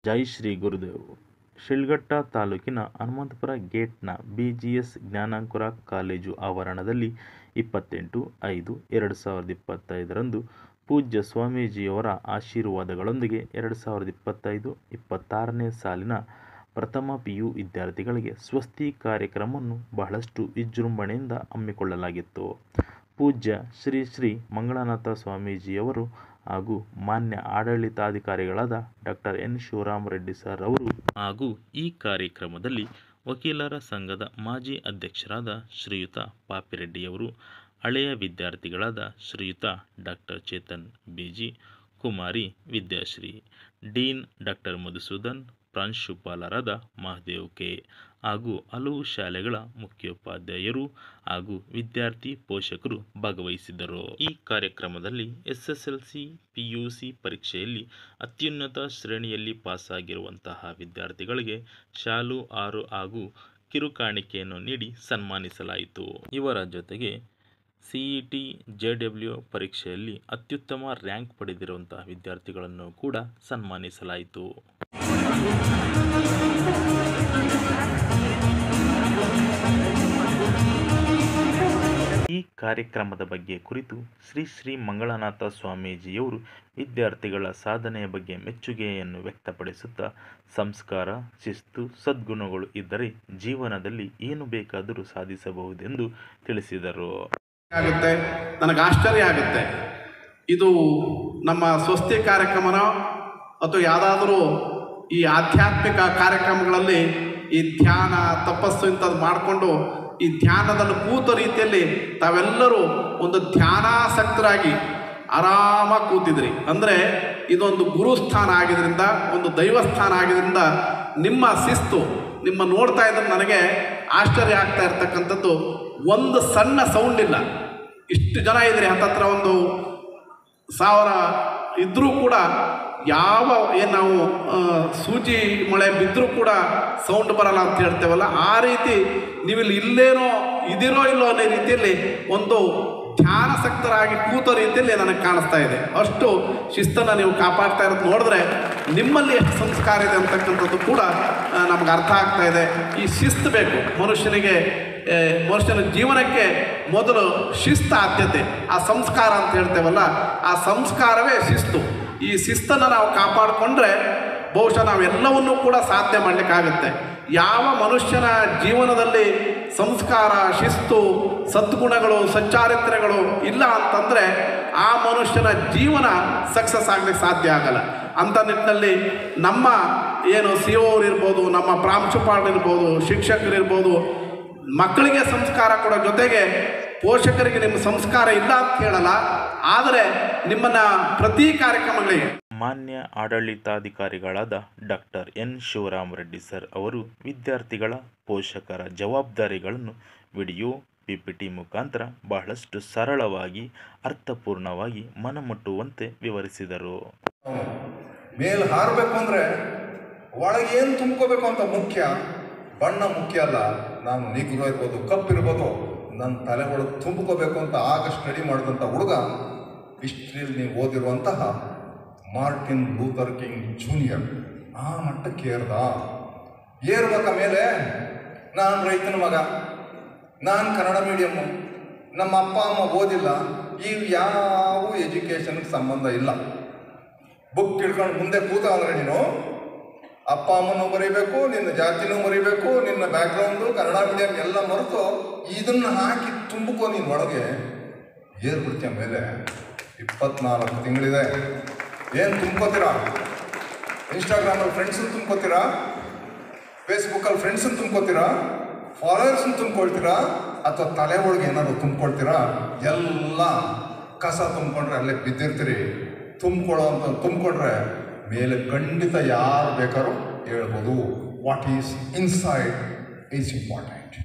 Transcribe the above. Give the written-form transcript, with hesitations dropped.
ಜೈ ಶ್ರೀ ಗುರುದೇವ್. ಶಿಳ್ಘಟ್ಟ ತಾಲೂಕಿನ Hanumanthapura ಗೇಟ್ನ BGS ಜ್ಞಾನಾಂಕುರ college ಆವರಣದಲ್ಲಿ 28/5/2025 ಪೂಜ್ಯ ಸ್ವಾಮೀಜಿಯವರ ಆಶೀರ್ವಾದಗಳೊಂದಿಗೆ 2025-26ನೇ ಸಾಲಿನ ಪ್ರಥಮ PU ವಿದ್ಯಾರ್ಥಿಗಳಿಗೆ ಸ್ವಸ್ತಿ ಕಾರ್ಯಕ್ರಮವನ್ನು ಬಹಳಷ್ಟು ವಿಜೃಂಭಣೆಯಿಂದ ಹಮ್ಮಿಕೊಳ್ಳಲಾಗಿತ್ತು. ಪೂಜ್ಯ ಶ್ರೀ ಶ್ರೀ ಮಂಗಳಾನಾಥ ಸ್ವಾಮೀಜಿಯವರು ಹಾಗೂ ಮಾನ್ಯ ಆಡಳಿತಾಧಿಕಾರಿಗಳಾದ doctor N. Shivarama Reddy sir ಅವರು ಹಾಗೂ ಈ ಕಾರ್ಯಕ್ರಮದಲ್ಲಿ ವಕೀಲರ ಸಂಘದ ಮಾಜಿ ಅಧ್ಯಕ್ಷರಾದ ಶ್ರೀಯುತ ಪಾಪಿರೆಡ್ಡಿಯವರು, ಹಳೆಯ ವಿದ್ಯಾರ್ಥಿಗಳಾದ ಶ್ರೀಯುತ ಡಾಕ್ಟರ್ ಚೇತನ್ BG, ಕುಮಾರಿ ವಿದ್ಯಾಶ್ರೀ, ಡೀನ್ ಡಾಕ್ಟರ್ ಮಧುಸೂದನ್, ಪ್ರಾಂಶುಪಾಲರಾದ ಮಹದೇವ್ K ಹಾಗೂ ಹಲವು ಶಾಲೆಗಳ ಮುಖ್ಯೋಪಾಧ್ಯಾಯರು ಹಾಗೂ ವಿದ್ಯಾರ್ಥಿ ಪೋಷಕರು ಭಾಗವಹಿಸಿದ್ದರು. ಈ ಕಾರ್ಯಕ್ರಮದಲ್ಲಿ SSLC PUC ಪರೀಕ್ಷೆಯಲ್ಲಿ ಅತ್ಯುನ್ನತ ಶ್ರೇಣಿಯಲ್ಲಿ ಪಾಸಾಗಿರುವಂತಹ ವಿದ್ಯಾರ್ಥಿಗಳಿಗೆ ಶಾಲು ಹಾರ ಹಾಗೂ ಕಿರುಕಾಣಿಕೆಯನ್ನು ನೀಡಿ ಸನ್ಮಾನಿಸಲಾಯಿತು. ಇವರ ಜೊತೆಗೆ CET JW ಪರೀಕ್ಷೆಯಲ್ಲಿ ಅತ್ಯುತ್ತಮ ರ್ಯಾಂಕ್ ಪಡೆದಿರುವಂತಹ ವಿದ್ಯಾರ್ಥಿಗಳನ್ನು ಕೂಡ ಸನ್ಮಾನಿಸಲಾಯಿತು. ಈ ಕಾರ್ಯಕ್ರಮದ ಬಗ್ಗೆ ಕುರಿತು ಶ್ರೀ ಶ್ರೀ ಮಂಗಳಾನಾಥ ಸ್ವಾಮೀಜಿಯವರು ವಿದ್ಯಾರ್ಥಿಗಳ ಸಾಧನೆಯ ಬಗ್ಗೆ ಮೆಚ್ಚುಗೆಯನ್ನು ವ್ಯಕ್ತಪಡಿಸುತ್ತಾ, ಸಂಸ್ಕಾರ, ಶಿಸ್ತು, ಸದ್ಗುಣಗಳು ಇದ್ದರೆ ಜೀವನದಲ್ಲಿ ಏನು ಬೇಕಾದರೂ ಸಾಧಿಸಬಹುದೆಂದು ತಿಳಿಸಿದರು. ನನಗೆ ಆಶ್ಚರ್ಯ ಆಗುತ್ತೆ, ಇದು ನಮ್ಮ ಸ್ವಸ್ತಿ ಕಾರ್ಯಕ್ರಮನೋ ಅಥವಾ ಯಾವುದಾದ್ರೂ ಈ ಆಧ್ಯಾತ್ಮಿಕ ಕಾರ್ಯಕ್ರಮಗಳಲ್ಲಿ ಈ ಧ್ಯಾನ ತಪಸ್ಸು ಇಂಥದ್ದು ಮಾಡಿಕೊಂಡು ಈ ಧ್ಯಾನದಲ್ಲಿ ಕೂತ ರೀತಿಯಲ್ಲಿ ತಾವೆಲ್ಲರೂ ಒಂದು ಧ್ಯಾನಾಸಕ್ತರಾಗಿ ಆರಾಮಾಗಿ ಕೂತಿದ್ರಿ. ಅಂದರೆ ಇದೊಂದು ಗುರುಸ್ಥಾನ ಆಗಿದ್ದರಿಂದ, ಒಂದು ದೈವಸ್ಥಾನ ಆಗಿದ್ದರಿಂದ ನಿಮ್ಮ ಶಿಸ್ತು ನಿಮ್ಮ ನೋಡ್ತಾ ಇದ್ರೆ ನನಗೆ ಆಶ್ಚರ್ಯ ಆಗ್ತಾ ಇರ್ತಕ್ಕಂಥದ್ದು. ಒಂದು ಸಣ್ಣ ಸೌಂಡ್ ಇಲ್ಲ. ಇಷ್ಟು ಜನ ಇದ್ರಿ, ಹತ್ತತ್ರ ಒಂದು 1000 ಇದ್ದರೂ ಕೂಡ ಯಾವ ಏನು ನಾವು ಸೂಜಿ ಮಳೆ ಬಿದ್ದರೂ ಕೂಡ ಸೌಂಡ್ ಬರಲ್ಲ ಅಂತ ಹೇಳ್ತೇವಲ್ಲ, ಆ ರೀತಿ ನೀವಿಲ್ಲಿ ಇಲ್ಲೇನೋ ಇದಿರೋ ಇಲ್ಲೋ ಅನ್ನೋ ರೀತಿಯಲ್ಲಿ ಒಂದು ಧ್ಯಾನಾಸಕ್ತರಾಗಿ ಕೂತ ರೀತಿಯಲ್ಲಿ ನನಗೆ ಕಾಣಿಸ್ತಾ ಇದೆ. ಅಷ್ಟು ಶಿಸ್ತನ್ನು ನೀವು ಕಾಪಾಡ್ತಾ ಇರೋದು ನೋಡಿದ್ರೆ ನಿಮ್ಮಲ್ಲಿ ಎಷ್ಟು ಸಂಸ್ಕಾರ ಇದೆ ಅಂತಕ್ಕಂಥದ್ದು ಕೂಡ ನಮ್ಗೆ ಅರ್ಥ ಆಗ್ತಾ ಇದೆ. ಈ ಶಿಸ್ತು ಬೇಕು ಮನುಷ್ಯನಿಗೆ. ಮನುಷ್ಯನ ಜೀವನಕ್ಕೆ ಮೊದಲು ಶಿಸ್ತು ಆದ್ಯತೆ. ಆ ಸಂಸ್ಕಾರ ಅಂತ ಹೇಳ್ತೇವಲ್ಲ, ಆ ಸಂಸ್ಕಾರವೇ ಶಿಸ್ತು. ಈ ಶಿಸ್ತನ್ನು ನಾವು ಕಾಪಾಡಿಕೊಂಡ್ರೆ ಬಹುಶಃ ನಾವೆಲ್ಲವನ್ನೂ ಕೂಡ ಸಾಧ್ಯ ಮಾಡಲಿಕ್ಕಾಗುತ್ತೆ. ಯಾವ ಮನುಷ್ಯನ ಜೀವನದಲ್ಲಿ ಸಂಸ್ಕಾರ, ಶಿಸ್ತು, ಸದ್ಗುಣಗಳು, ಸಚ್ಚಾರಿತ್ರ್ಯಗಳು ಇಲ್ಲ ಅಂತಂದರೆ ಆ ಮನುಷ್ಯನ ಜೀವನ ಸಕ್ಸಸ್ ಆಗಲಿಕ್ಕೆ ಸಾಧ್ಯ ಆಗಲ್ಲ. ಅಂಥ ನಿಟ್ಟಿನಲ್ಲಿ ನಮ್ಮ ಏನು CO ಇರ್ಬೋದು, ನಮ್ಮ ಪ್ರಾಂಶುಪಾಲರಿರ್ಬೋದು, ಶಿಕ್ಷಕರಿರ್ಬೋದು, ಮಕ್ಕಳಿಗೆ ಸಂಸ್ಕಾರ ಕೊಡೋ ಜೊತೆಗೆ ಪೋಷಕರಿಗೆ ನಿಮ್ಮ ಸಂಸ್ಕಾರ ಇಲ್ಲ ಅಂತ ಹೇಳಲ್ಲ, ಆದರೆ ನಿಮ್ಮನ್ನು ಪ್ರತಿ ಕಾರ್ಯಕ್ರಮಗಳಿಗೆ ಮಾನ್ಯ ಆಡಳಿತಾಧಿಕಾರಿಗಳಾದ doctor N. Shivarama Reddy sir ಅವರು ವಿದ್ಯಾರ್ಥಿಗಳ ಪೋಷಕರ ಜವಾಬ್ದಾರಿಗಳನ್ನು ವಿಡಿಯೋ PPT ಮುಖಾಂತರ ಬಹಳಷ್ಟು ಸರಳವಾಗಿ, ಅರ್ಥಪೂರ್ಣವಾಗಿ, ಮನಮುಟ್ಟುವಂತೆ ವಿವರಿಸಿದರು. ಮೇಲ್ ಹಾರಬೇಕು ಅಂದರೆ ಒಳಗೆ ಏನು ತುಂಬ್ಕೋಬೇಕು ಅಂತ ಮುಖ್ಯ, ಬಣ್ಣ ಮುಖ್ಯ ಅಲ್ಲ. ನಾನು ನಿಗ್ರು ಇರ್ಬೋದು, ಕಪ್ಪಿರ್ಬೋದು, ನನ್ನ ತಲೆ ಒಳಗೆ ತುಂಬ್ಕೋಬೇಕು ಅಂತ ಆಗ ಸ್ಟಡಿ ಮಾಡಿದಂಥ ಹುಡುಗ ಹಿಸ್ಟ್ರಿಯಲ್ಲಿ ನೀವು ಓದಿರುವಂತಹ ಮಾರ್ಟಿನ್ ಲೂಥರ್ ಕಿಂಗ್ ಜೂನಿಯರ್ ಆ ಮಟ್ಟಕ್ಕೆ ಏರ್ಬೇಕ ಮೇಲೆ. ನಾನು ರೈತನ ಮಗ, ನಾನು ಕನ್ನಡ ಮೀಡಿಯಮ್ಮು, ನಮ್ಮ ಅಪ್ಪ ಅಮ್ಮ ಓದಿಲ್ಲ, ಇವು ಯಾವ ಎಜುಕೇಷನ್ಗೆ ಸಂಬಂಧ ಇಲ್ಲ. ಬುಕ್ ಹಿಡ್ಕೊಂಡು ಮುಂದೆ ಕೂತ ಅಂದರೆ ನೀನು ಅಪ್ಪ ಅಮ್ಮನೂ ಬರೀಬೇಕು, ನಿನ್ನ ಜಾತಿನೂ ಬರೀಬೇಕು, ನಿನ್ನ ಬ್ಯಾಕ್ಗ್ರೌಂಡು ಕನ್ನಡ ಮೀಡಿಯಂ ಎಲ್ಲ ಮರೆತು ಇದನ್ನು ಹಾಕಿ ತುಂಬಕೋ ನೀನು ಒಳಗೆ ಏರ್ಬಿಡ್ತೀಯ ಮೇಲೆ. 24 ತಿಂಗಳಿದೆ. ಏನು ತುಂಬ್ಕೋತೀರಾ? ಇನ್ಸ್ಟಾಗ್ರಾಮಲ್ಲಿ ಫ್ರೆಂಡ್ಸನ್ನು ತುಂಬ್ಕೋತೀರಾ? ಫೇಸ್ಬುಕ್ಕಲ್ಲಿ ಫ್ರೆಂಡ್ಸನ್ನು ತುಂಬ್ಕೋತೀರಾ? ಫಾಲೋವರ್ಸನ್ನು ತುಂಬ್ಕೊಳ್ತೀರಾ? ಅಥವಾ ತಲೆ ಒಳಗೆ ಏನಾದ್ರು ತುಂಬ್ಕೊಳ್ತೀರಾ? ಎಲ್ಲ ಕಸ ತುಂಬ್ಕೊಂಡ್ರೆ ಅಲ್ಲೇ ಬಿದ್ದಿರ್ತೀರಿ. ತುಂಬ್ಕೊಂಡ್ರೆ ಮೇಲೆ ಖಂಡಿತ ಯಾರು ಬೇಕಾದ್ರೂ ಹೇಳ್ಬೋದು. What is inside is important.